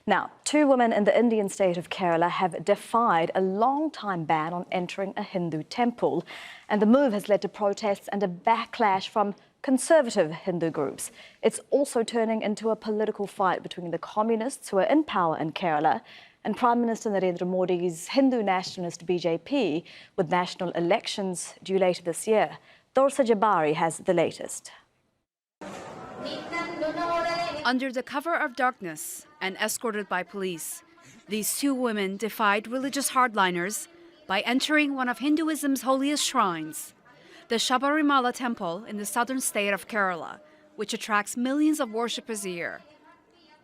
Now, 2 women in the Indian state of Kerala have defied a long-time ban on entering a Hindu temple. And the move has led to protests and a backlash from conservative Hindu groups. It's also turning into a political fight between the communists who are in power in Kerala and Prime Minister Narendra Modi's Hindu nationalist BJP, with national elections due later this year. Dorsa Jabari has the latest. Under the cover of darkness and escorted by police, these 2 women defied religious hardliners by entering one of Hinduism's holiest shrines, the Sabarimala Temple in the southern state of Kerala, which attracts millions of worshippers a year.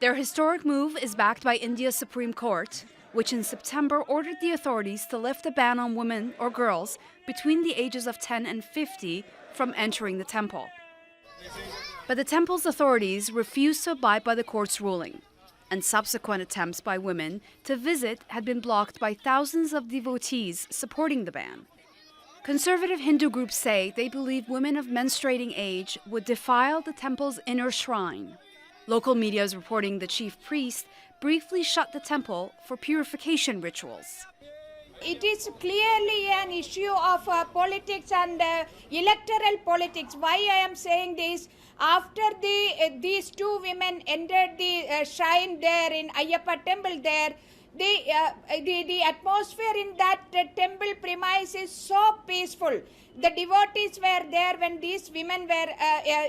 Their historic move is backed by India's Supreme Court, which in September ordered the authorities to lift the ban on women or girls between the ages of 10 and 50 from entering the temple. But the temple's authorities refused to abide by the court's ruling, and subsequent attempts by women to visit had been blocked by thousands of devotees supporting the ban. Conservative Hindu groups say they believe women of menstruating age would defile the temple's inner shrine. Local media is reporting the chief priest briefly shut the temple for purification rituals. It is clearly an issue of politics and electoral politics. Why I am saying this? After these 2 women entered the shrine there in Ayyappa temple there, the atmosphere in that temple premise is so peaceful. The devotees were there when these women were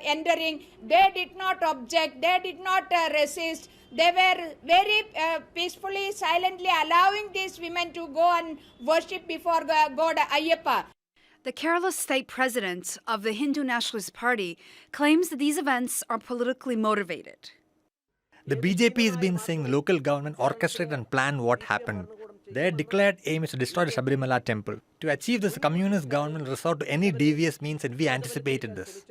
entering. They did not object, they did not resist. They were very peacefully, silently allowing these women to go and worship before God Ayyappa. The Kerala state president of the Hindu Nationalist Party claims that these events are politically motivated. The BJP has been saying the local government orchestrated and planned what happened. Their declared aim is to destroy the Sabarimala Temple. To achieve this, the communist government resort to any devious means, and we anticipated this.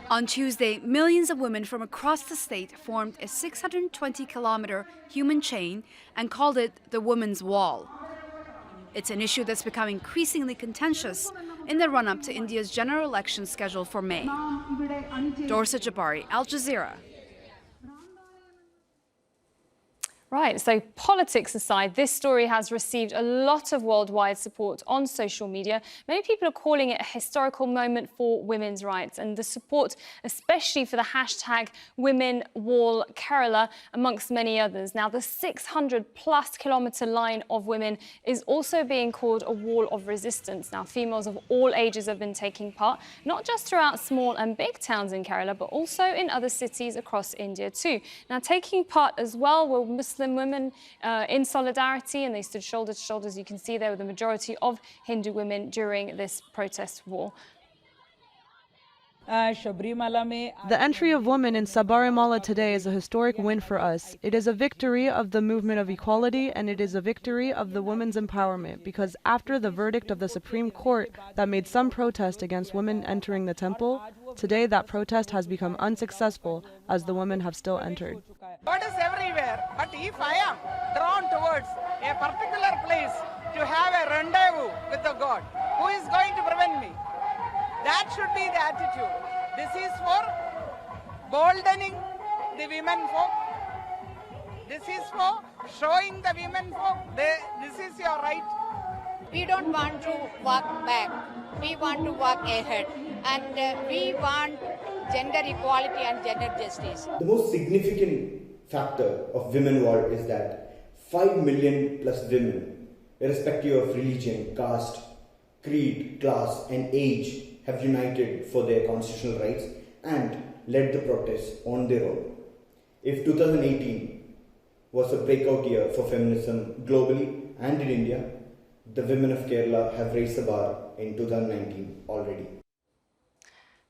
On Tuesday, millions of women from across the state formed a 620-kilometer human chain and called it the Women's Wall. It's an issue that's become increasingly contentious in the run-up to India's general election scheduled for May. Dorsa Jabari, Al Jazeera. Right, so politics aside, this story has received a lot of worldwide support on social media. Many people are calling it a historical moment for women's rights, and the support, especially for the hashtag Women Wall Kerala, amongst many others. Now, the 600-plus kilometre line of women is also being called a wall of resistance. Now, females of all ages have been taking part, not just throughout small and big towns in Kerala, but also in other cities across India too. Now, taking part as well were Muslim women in solidarity, and they stood shoulder to shoulder, as you can see there, with the majority of Hindu women during this protest war. The entry of women in Sabarimala today is a historic win for us. It is a victory of the movement of equality, and it is a victory of the women's empowerment, because after the verdict of the Supreme Court that made some protest against women entering the temple, today that protest has become unsuccessful as the women have still entered. God is everywhere, but if I am drawn towards a particular place to have a rendezvous with the God, who is going to prevent me? That should be the attitude. This is for boldening the women folk. This is for showing the women folk this is your right. We don't want to walk back. We want to walk ahead. And we want gender equality and gender justice. The most significant factor of Women War is that 5 million plus women, irrespective of religion, caste, creed, class and age, have united for their constitutional rights and led the protests on their own. If 2018 was a breakout year for feminism globally and in India, the women of Kerala have raised the bar in 2019 already.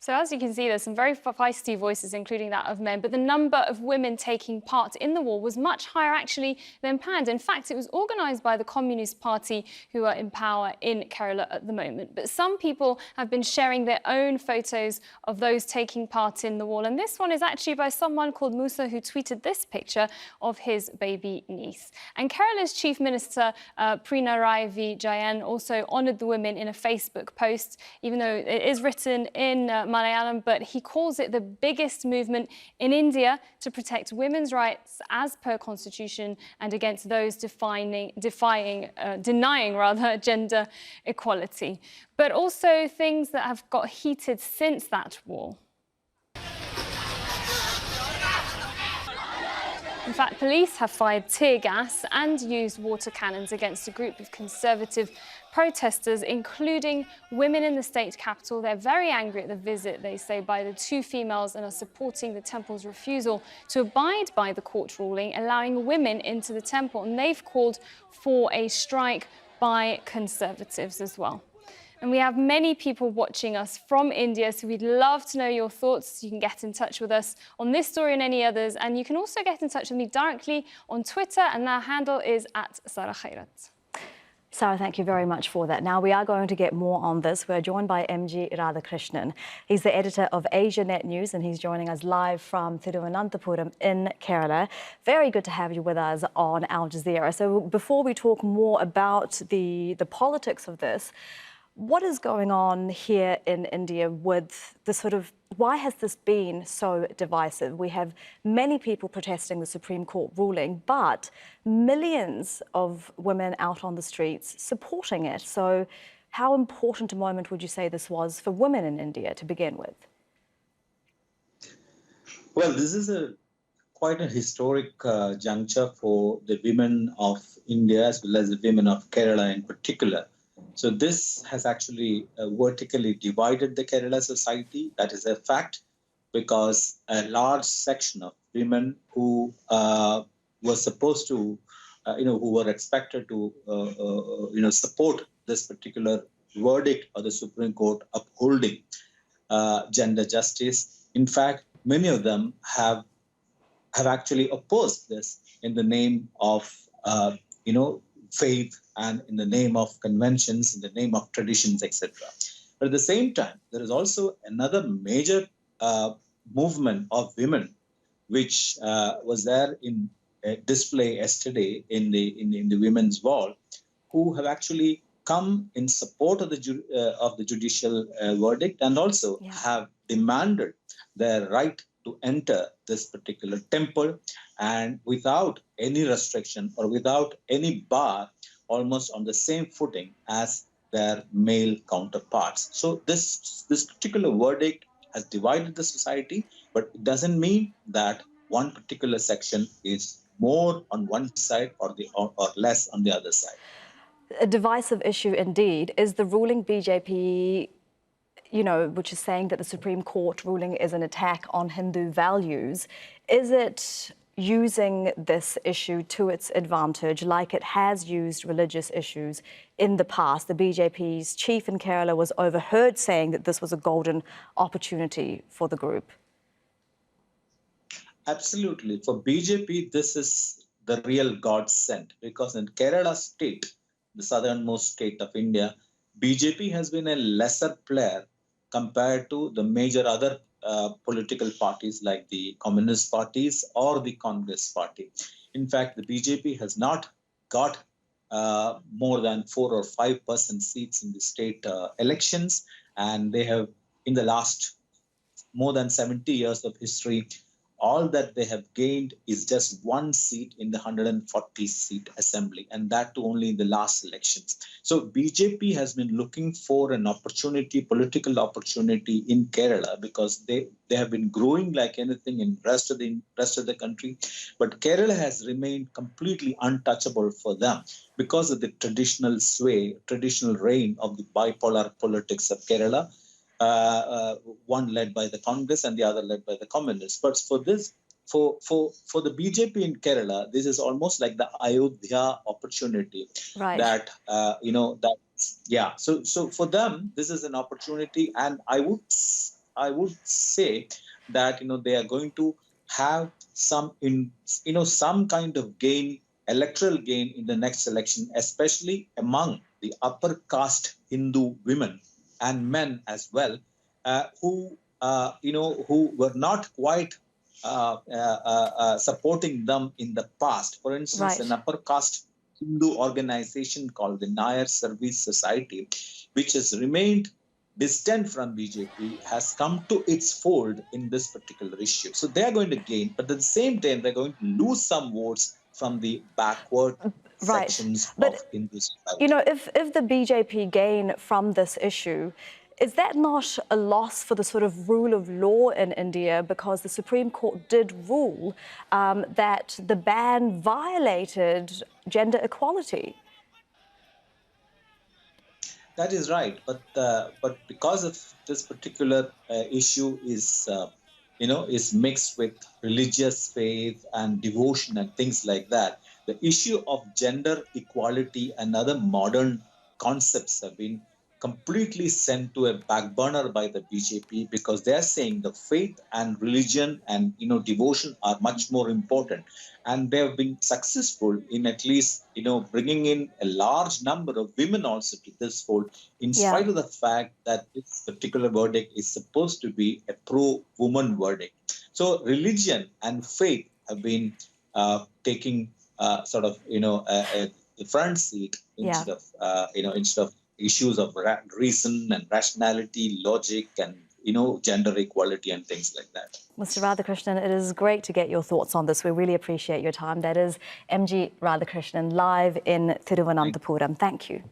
So as you can see, there's some very feisty voices, including that of men, but the number of women taking part in the war was much higher actually than planned. In fact, it was organised by the Communist Party, who are in power in Kerala at the moment. But some people have been sharing their own photos of those taking part in the wall. And this one is actually by someone called Musa, who tweeted this picture of his baby niece. And Kerala's Chief Minister, Pinarayi Vijayan, also honoured the women in a Facebook post, even though it is written in Malayalam, but he calls it the biggest movement in India to protect women's rights as per constitution and against those denying gender equality. But also things that have got heated since that war. In fact, police have fired tear gas and used water cannons against a group of conservative protesters, including women in the state capital. They're very angry at the visit, they say, by the two females and are supporting the temple's refusal to abide by the court ruling, allowing women into the temple. And they've called for a strike by conservatives as well. And we have many people watching us from India, so we'd love to know your thoughts. You can get in touch with us on this story and any others. And you can also get in touch with me directly on Twitter, and our handle is @SaraKhairat. Sarah, thank you very much for that. Now, we are going to get more on this. We're joined by MG Radhakrishnan. He's the editor of Asianet News, and he's joining us live from Thiruvananthapuram in Kerala. Very good to have you with us on Al Jazeera. So before we talk more about the politics of this, what is going on here in India with the sort of, why has this been so divisive? We have many people protesting the Supreme Court ruling, but millions of women out on the streets supporting it. So how important a moment would you say this was for women in India to begin with? Well, this is quite a historic juncture for the women of India as well as the women of Kerala in particular. So this has actually vertically divided the Kerala society. That is a fact, because a large section of women who were supposed to, who were expected to, support this particular verdict of the Supreme Court upholding gender justice. In fact, many of them have actually opposed this in the name of, faith and in the name of conventions, in the name of traditions, etc. But at the same time, there is also another major movement of women, which was there in a display yesterday in the Women's Wall, who have actually come in support of the judicial verdict and also have demanded their right to enter this particular temple, and without any restriction or without any bar, almost on the same footing as their male counterparts. So this particular verdict has divided the society, but it doesn't mean that one particular section is more on one side or less on the other side. A divisive issue indeed. Is the ruling BJP, which is saying that the Supreme Court ruling is an attack on Hindu values, is it using this issue to its advantage like it has used religious issues in the past? The BJP's chief in Kerala was overheard saying that this was a golden opportunity for the group. Absolutely. For BJP, this is the real godsend, because in Kerala state, the southernmost state of India, BJP has been a lesser player compared to the major other political parties like the Communist parties or the Congress party. In fact, the BJP has not got more than 4 or 5% seats in the state elections, and they have, in the last more than 70 years of history, all that they have gained is just 1 seat in the 140-seat assembly, and that too only in the last elections. So BJP has been looking for an opportunity, political opportunity in Kerala, because they have been growing like anything in rest of the country. But Kerala has remained completely untouchable for them because of the traditional sway, traditional reign of the bipolar politics of Kerala. One led by the Congress and the other led by the Communists. But for the BJP in Kerala, this is almost like the Ayodhya opportunity. Right. So for them, this is an opportunity, and I would say that they are going to have some kind of gain, electoral gain in the next election, especially among the upper caste Hindu women and men as well, who were not quite supporting them in the past. For instance, an upper caste Hindu organization called the Nair Service Society, which has remained distant from BJP has come to its fold in this particular issue. So they are going to gain, but at the same time, they're going to lose some votes from the backward sections of Hindu society. You know, if the BJP gain from this issue, is that not a loss for the sort of rule of law in India, because the Supreme Court did rule that the ban violated gender equality? That is right, but because of this particular issue is is mixed with religious faith and devotion and things like that, the issue of gender equality and other modern concepts have been completely sent to a back burner by the BJP, because they are saying the faith and religion and devotion are much more important, and they have been successful in at least bringing in a large number of women also to this fold, in spite of the fact that this particular verdict is supposed to be a pro-woman verdict. So religion and faith have been taking sort of a front seat instead of issues of reason and rationality, logic, and gender equality and things like that. Mr. Radhakrishnan, it is great to get your thoughts on this. We really appreciate your time. That is MG Radhakrishnan live in Thiruvananthapuram. Thank you.